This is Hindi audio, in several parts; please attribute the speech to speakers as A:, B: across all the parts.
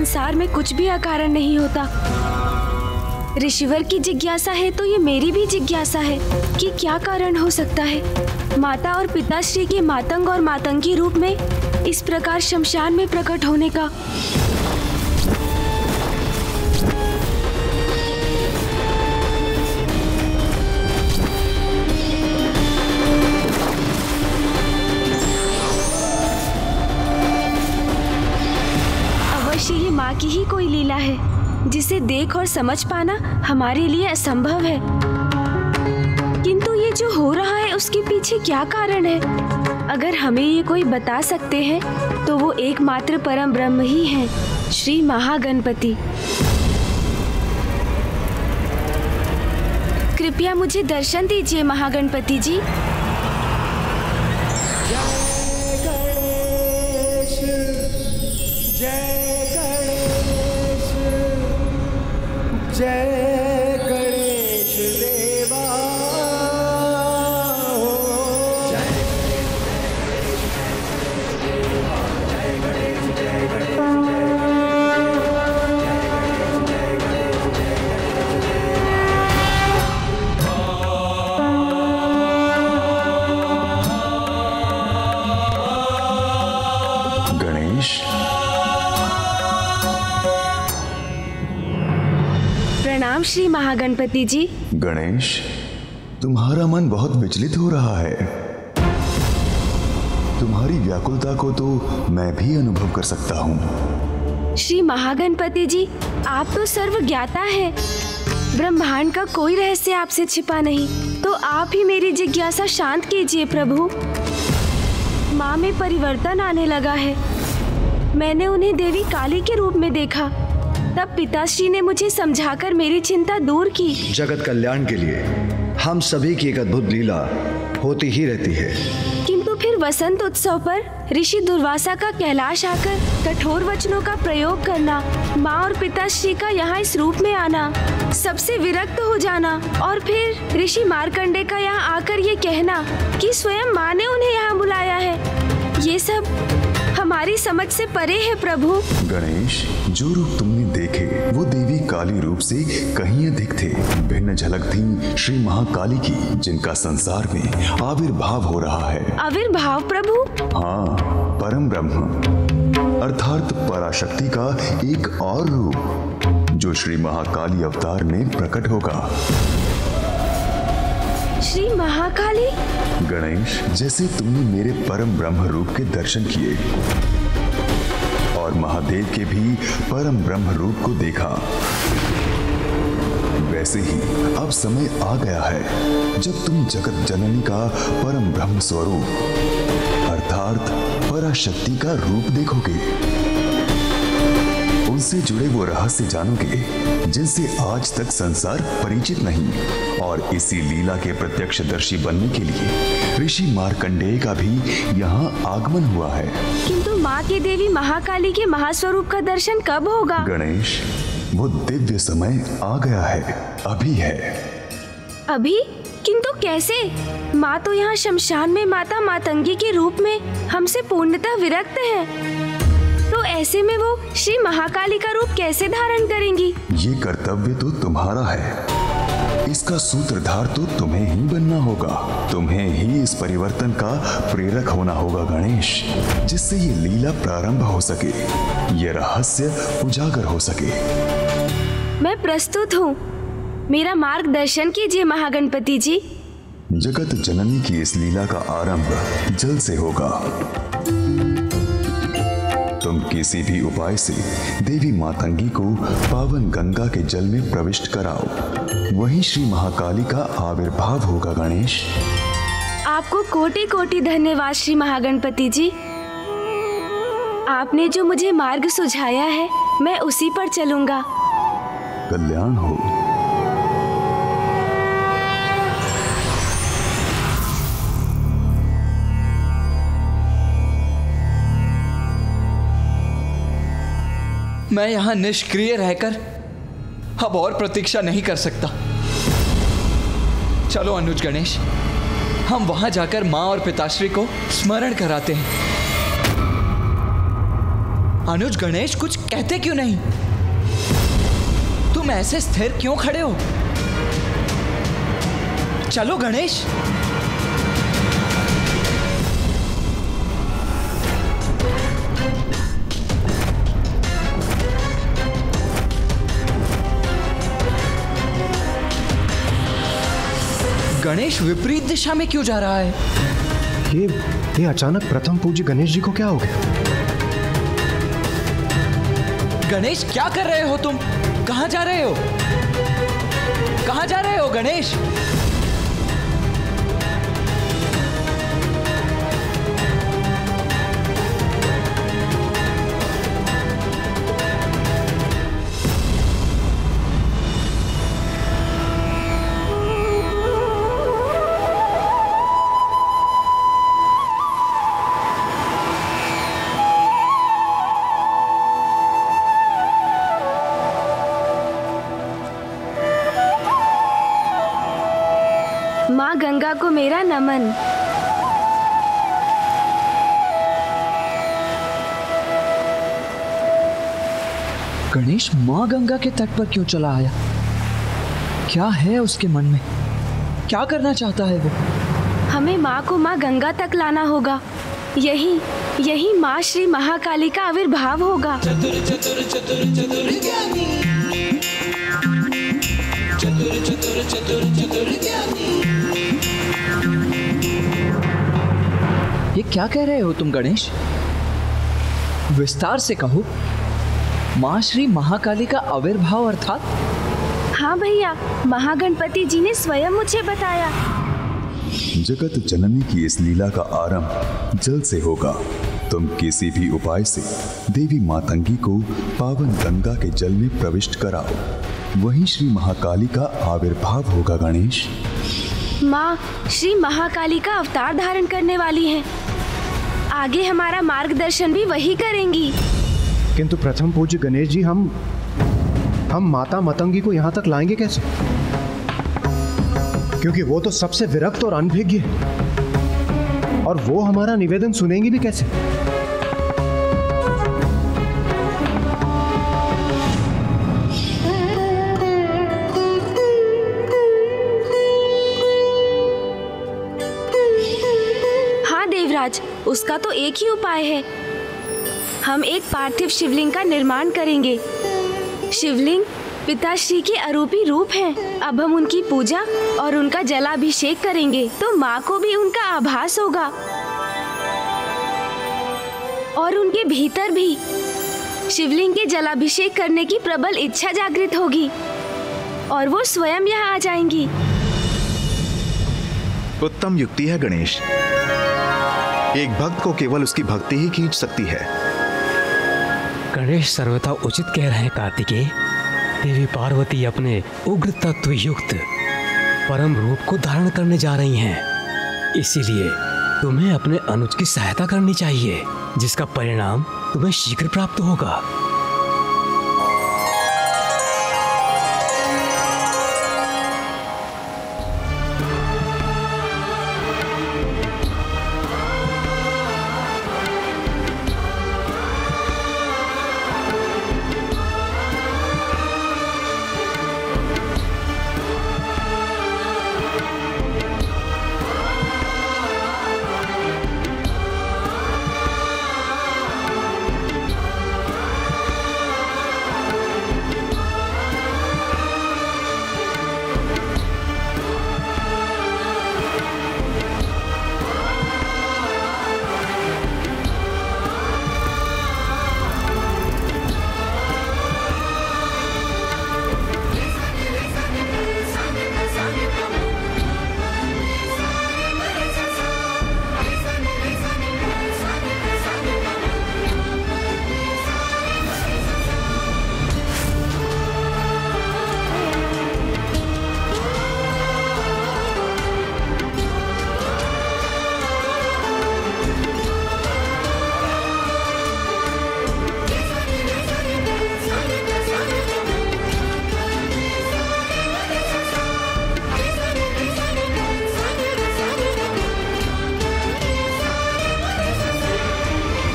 A: संसार में कुछ भी अकारण नहीं होता। ऋषिवर की जिज्ञासा है तो ये मेरी भी जिज्ञासा है कि क्या कारण हो सकता है माता और पिताश्री के मातंग और मातंगी रूप में इस प्रकार शमशान में प्रकट होने का। अवश्य ही माँ की ही कोई लीला है जिसे देख और समझ पाना हमारे लिए असंभव है। किंतु ये जो हो रहा है उसके पीछे क्या कारण है? अगर हमें ये कोई बता सकते हैं तो वो एकमात्र परम ब्रह्म ही हैं, श्री महागणपति। कृपया मुझे दर्शन दीजिए महागणपति जी।
B: जय गणेश देवा।
C: गणेश,
A: प्रणाम श्री महागणपति जी।
C: गणेश, तुम्हारा मन बहुत विचलित हो रहा है। तुम्हारी व्याकुलता को तो मैं भी अनुभव कर सकता हूँ।
A: श्री महागणपति जी, आप तो सर्वज्ञाता हैं। ब्रह्मांड का कोई रहस्य आपसे छिपा नहीं, तो आप ही मेरी जिज्ञासा शांत कीजिए प्रभु। माँ में परिवर्तन आने लगा है। मैंने उन्हें देवी काली के रूप में देखा, तब पिताश्री ने मुझे समझाकर मेरी चिंता दूर की।
D: जगत कल्याण के लिए हम सभी की एक अद्भुत लीला होती ही रहती है।
A: किंतु फिर वसंत उत्सव पर ऋषि दुर्वासा का कैलाश आकर कठोर वचनों का प्रयोग करना, माँ और पिताश्री का यहाँ इस रूप में आना, सबसे विरक्त हो जाना, और फिर ऋषि मार्कंडे का यहाँ आकर ये कहना कि स्वयं माँ ने उन्हें यहाँ बुलाया है, ये सब हमारी समझ से परे है प्रभु।
C: गणेश, जो रूप तुमने देखे वो देवी काली रूप से कहीं अधिक थे। भिन्न झलक थी श्री महाकाली की, जिनका संसार में आविर्भाव हो रहा है।
A: आविर्भाव प्रभु?
C: हाँ, परम ब्रह्म अर्थात पराशक्ति का एक और रूप जो श्री महाकाली अवतार में प्रकट होगा।
A: श्री महाकाली?
C: गणेश, जैसे तुमने मेरे परम ब्रह्म रूप के दर्शन किए और महादेव के भी परम ब्रह्म रूप को देखा, वैसे ही अब समय आ गया है जब तुम जगत जननी का परम ब्रह्म स्वरूप अर्थात पराशक्ति का रूप देखोगे। उनसे जुड़े वो रहस्य जानोगे जिनसे आज तक संसार परिचित नहीं, और इसी लीला के प्रत्यक्षदर्शी बनने के लिए ऋषि मार्कंडेय का भी यहाँ आगमन हुआ है।
A: किंतु माँ की देवी महाकाली के महास्वरूप का दर्शन कब होगा?
C: गणेश, वो दिव्य समय आ गया है, अभी है।
A: अभी? किंतु कैसे? माँ तो यहाँ शमशान में माता मातंगी के रूप में हमसे पूर्णतः विरक्त है, तो ऐसे में वो श्री महाकाली का रूप कैसे धारण करेंगी?
C: ये कर्तव्य तो तुम्हारा है, इसका सूत्रधार तो तुम्हें ही बनना होगा। तुम्हें ही इस परिवर्तन का प्रेरक होना होगा गणेश, जिससे ये लीला प्रारंभ हो सके, ये रहस्य उजागर हो सके।
A: मैं प्रस्तुत हूँ, मेरा मार्गदर्शन कीजिए महागणपति जी।
C: जगत जननी की इस लीला का आरंभ जल से होगा। तुम किसी भी उपाय से देवी मातंगी को पावन गंगा के जल में प्रविष्ट कराओ, वहीं श्री महाकाली का आविर्भाव होगा गणेश।
A: आपको कोटि कोटि धन्यवाद श्री महागणपति जी। आपने जो मुझे मार्ग सुझाया है मैं उसी पर चलूंगा।
C: कल्याण हो।
E: मैं यहाँ निष्क्रिय रहकर अब और प्रतीक्षा नहीं कर सकता। चलो अनुज गणेश, हम वहां जाकर माँ और पिताश्री को स्मरण कराते हैं। अनुज, गणेश कुछ कहते क्यों नहीं? तुम ऐसे स्थिर क्यों खड़े हो? चलो गणेश। गणेश विपरीत दिशा में क्यों जा रहा है?
F: ये अचानक प्रथम पूज्य गणेश जी को क्या हो गया?
E: गणेश क्या कर रहे हो तुम? कहां जा रहे हो? कहां जा रहे हो गणेश?
A: माँ गंगा को मेरा नमन।
E: गणेश माँ गंगा के तट पर क्यों चला आया? क्या है उसके मन में? क्या करना चाहता है वो?
A: हमें माँ को माँ गंगा तक लाना होगा। यही माँ श्री महाकाली का आविर्भाव होगा।
B: चतुर चतुर चतुर चतुर ज्ञानी, चतुर चतुर चतुर चतुर ज्ञानी।
E: ये क्या कह रहे हो तुम गणेश? विस्तार से कहो। माँ श्री महाकाली का आविर्भाव अर्थात?
A: हाँ भैया, महागणपति जी ने स्वयं मुझे बताया।
C: जगत जननी की इस लीला का आरंभ जल से होगा। तुम किसी भी उपाय से देवी मातंगी को पावन गंगा के जल में प्रविष्ट कराओ, वहीं श्री महाकाली का आविर्भाव होगा गणेश।
A: माँ श्री महाकाली का अवतार धारण करने वाली हैं। आगे हमारा मार्गदर्शन भी वही करेंगी।
F: किंतु प्रथम पूज्य गणेश जी, हम माता मतंगी को यहाँ तक लाएंगे कैसे? क्योंकि वो तो सबसे विरक्त और अनभिज्ञ है, और वो हमारा निवेदन सुनेंगी भी कैसे?
A: हाँ देवराज, उसका तो एक ही उपाय है। हम एक पार्थिव शिवलिंग का निर्माण करेंगे। शिवलिंग पिताश्री के अरूपी रूप हैं। अब हम उनकी पूजा और उनका जलाभिषेक करेंगे तो माँ को भी उनका आभास होगा, और उनके भीतर भी शिवलिंग के जलाभिषेक करने की प्रबल इच्छा जागृत होगी और वो स्वयं यहाँ आ जाएंगी।
G: उत्तम युक्ति है गणेश। एक भक्त को केवल उसकी भक्ति ही खींच सकती है।
H: गणेश सर्वथा उचित कह रहे हैं कार्तिकेय। देवी पार्वती अपने उग्र तत्व युक्त परम रूप को धारण करने जा रही हैं। इसीलिए तुम्हें अपने अनुज की सहायता करनी चाहिए, जिसका परिणाम तुम्हें शीघ्र प्राप्त होगा।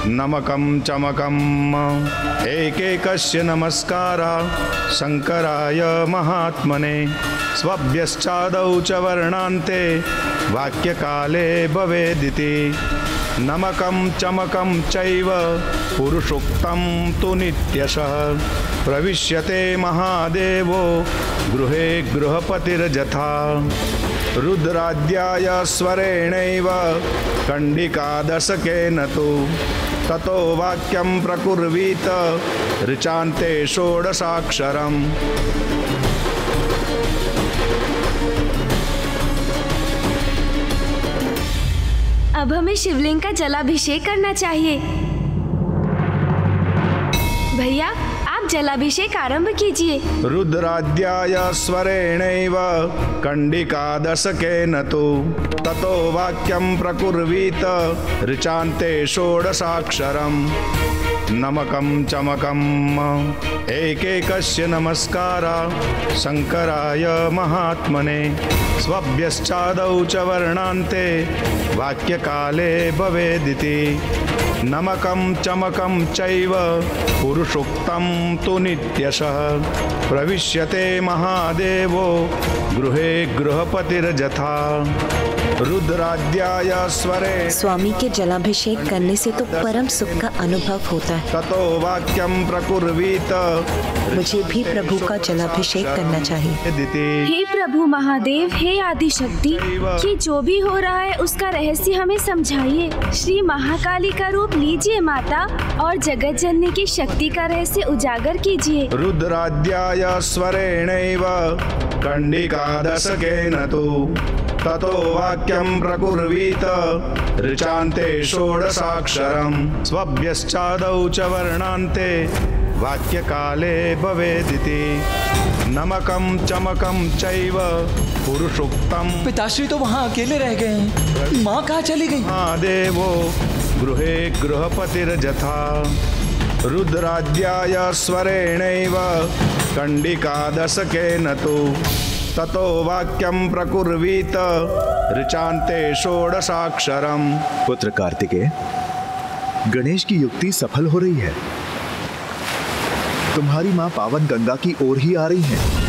I: नमकं चमकम् एकैकस्य नमस्कारा शंकराय महात्मने स्वभ्यश्चादौ च वर्णान्ते वाक्यकाले भवेदिति नमकं चमकं चैव पुरुषोक्तं तु नित्यशः प्रविश्यते महादेवो गृहे गृहपतिर्यथा रुद्राद्याय स्वरेणैव कंडिकादशकेन तु ततो वाक्यं प्रकुर्वीत ऋचान्ते षोडशाक्षरम्।
A: अब हमें शिवलिंग का जलाभिषेक करना चाहिए। भैया आप जलाभिषेक आरंभ कीजिए।
I: रुद्राद्याय स्वरेणैव कंडिकादशकेन तु ततो वाक्यं प्रकुर्वीत ऋचान्ते षोडशाक्षरम्। नमकं चमकम् एकैकस्य नमस्कारा शंकराय महात्मने स्वभ्यश्चादौ च वर्णान्ते वाक्यकाले भवेदिति नमकं चमकं चैव पुरुषोक्तं तु नित्यशः प्रविश्यते महादेवो गृहे गृहपतिर्यथा रुद्राद्याय स्वरे।
J: स्वामी के जलाभिषेक करने से तो परम सुख का अनुभव होता है।
I: ततो वाक्यं प्रकुर्वीत।
J: मुझे भी प्रभु का जलाभिषेक करना चाहिए।
A: हे प्रभु महादेव, हे आदिशक्ति, ये जो भी हो रहा है उसका रहस्य हमें समझाइए। श्री महाकाली का रूप लीजिए माता और जगत जननी की शक्ति का रहस्य उजागर कीजिए।
I: रुद्राद्याय स्वरेणैव कंडिकादशकेन तु ततो वाक्यं प्रकुर्वीत ऋचान्ते षोडशाक्षरम्। स्वभ्यश्चादौ च वर्णान्ते वाक्यकाले भवेदिति नमकं चमकं चैव पुरुषोक्तं।
E: पिताश्री तो वहाँ अकेले रह गए हैं, माँ कहाँ चली गई?
I: महादेवो गृहे गृहपतिर्यथा रुद्राद्याय स्वरेणैव कंडिकादशकेन तु ततो वाक्यं प्रकुर्वीत ऋचान्ते षोडशाक्षरम्।
G: पुत्र कार्तिकेय, गणेश की युक्ति सफल हो रही है। तुम्हारी माँ पावन गंगा की ओर ही आ रही है।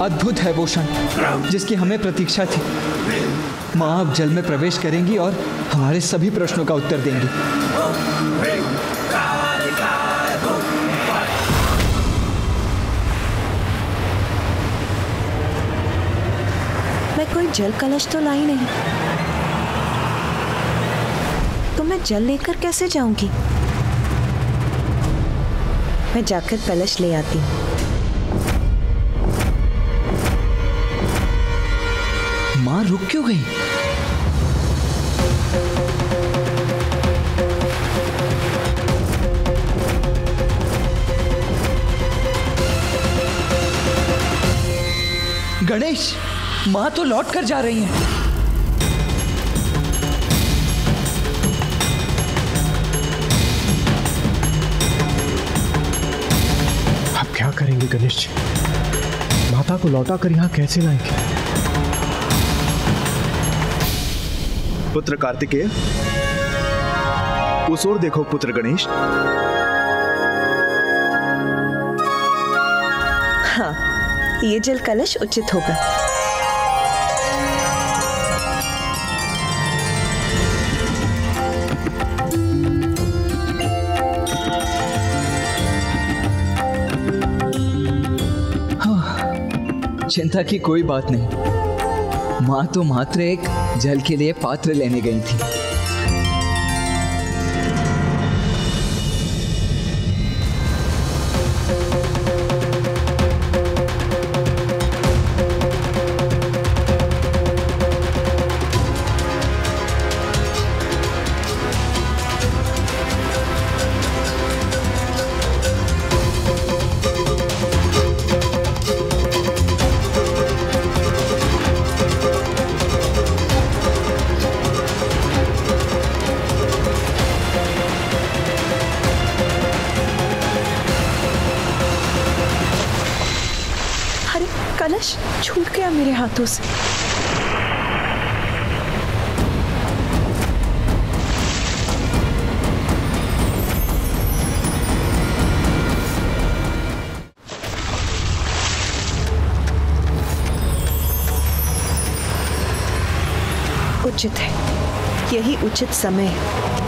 E: अद्भुत है वो क्षण जिसकी हमें प्रतीक्षा थी। माँ अब जल में प्रवेश करेंगी और हमारे सभी प्रश्नों का उत्तर देंगी।
J: मैं कोई जल कलश तो लाई नहीं, तो मैं जल लेकर कैसे जाऊंगी? मैं जाकर कलश ले आती हूँ।
E: माँ रुक क्यों गई? गणेश, माँ तो लौट कर जा रही हैं।
F: अब क्या करेंगे गणेश जी? माता को लौटा कर यहाँ कैसे लाएंगे?
G: पुत्र कार्तिकेय, उस ओर देखो पुत्र गणेश।
J: हाँ, ये जल कलश उचित होगा।
E: चिंता की कोई बात नहीं। माँ तो मात्र एक जल के लिए पात्र लेने गई थी।
J: कलश छूट गया मेरे हाथों से। उचित है, यही उचित समय है।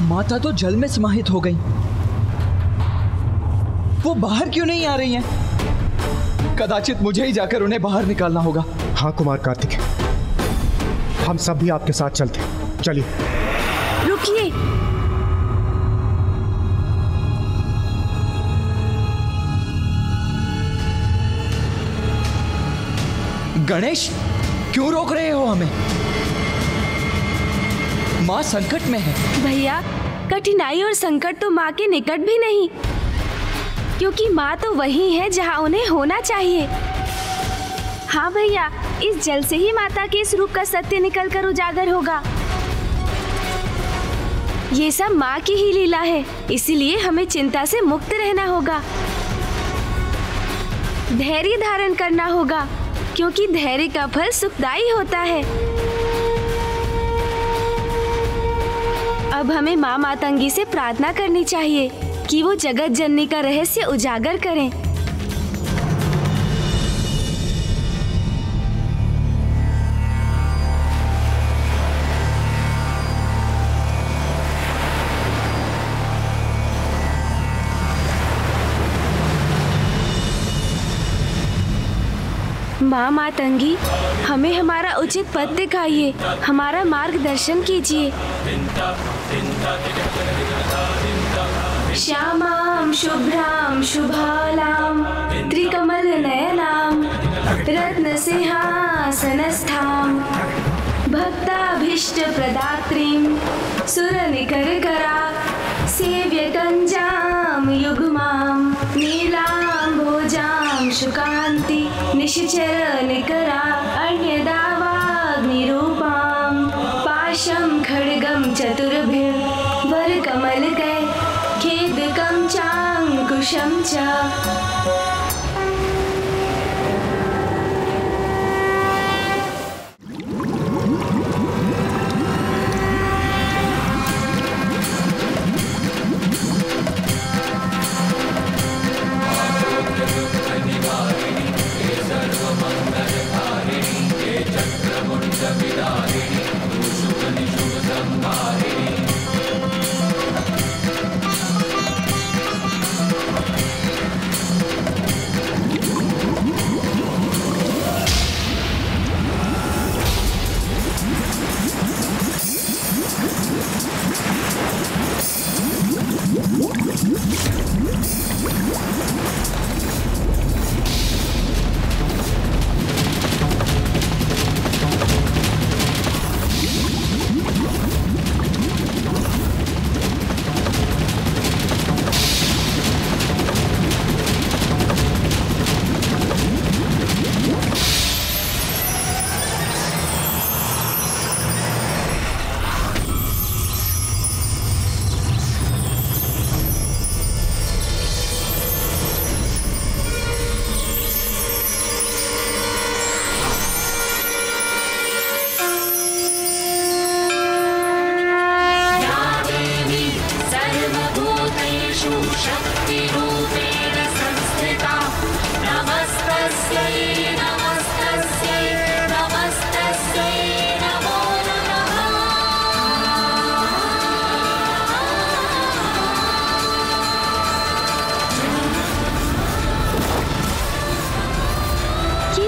E: माता तो जल में समाहित हो गई। वो बाहर क्यों नहीं आ रही हैं? कदाचित मुझे ही जाकर उन्हें बाहर निकालना होगा।
F: हाँ कुमार कार्तिक, हम सब भी आपके साथ चलते। चलिए।
A: रुकिए।
E: गणेश, क्यों रोक रहे हो हमें? माँ संकट में है।
A: भैया, कठिनाई और संकट तो माँ के निकट भी नहीं, क्योंकि माँ तो वही है जहाँ उन्हें होना चाहिए। हाँ भैया, इस जल से ही माता के इस रूप का सत्य निकलकर उजागर होगा। ये सब माँ की ही लीला है, इसीलिए हमें चिंता से मुक्त रहना होगा। धैर्य धारण करना होगा, क्योंकि धैर्य का फल सुखदायी होता है। अब हमें माँ मातंगी से प्रार्थना करनी चाहिए कि वो जगत जननी का रहस्य उजागर करें। माँ मातंगी, हमें हमारा उचित पथ दिखाइए, हमारा मार्गदर्शन कीजिए। श्यामां शुभ्रां शुभालां त्रिकमल नयनां रत्न सिंहासनस्थां भक्ताभीष्ट प्रदात्रीं सुरनिकरकरा सेव्यकञ्जां युग्मां नीलाम्भोजां शुकान्ति निशिचर निकरा अन्यदावाग्निरूपां पाशं खड्गं चतुर्भिः वरकमलकै खेदकं चाङ्कुशं च।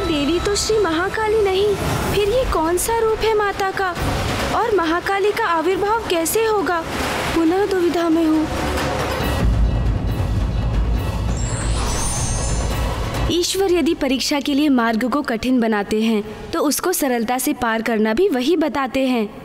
A: देवी तो श्री महाकाली नहीं, फिर ये कौन सा रूप है माता का? और महाकाली का आविर्भाव कैसे होगा? पुनः दुविधा में हूँ। ईश्वर यदि परीक्षा के लिए मार्ग को कठिन बनाते हैं तो उसको सरलता से पार करना भी वही बताते हैं।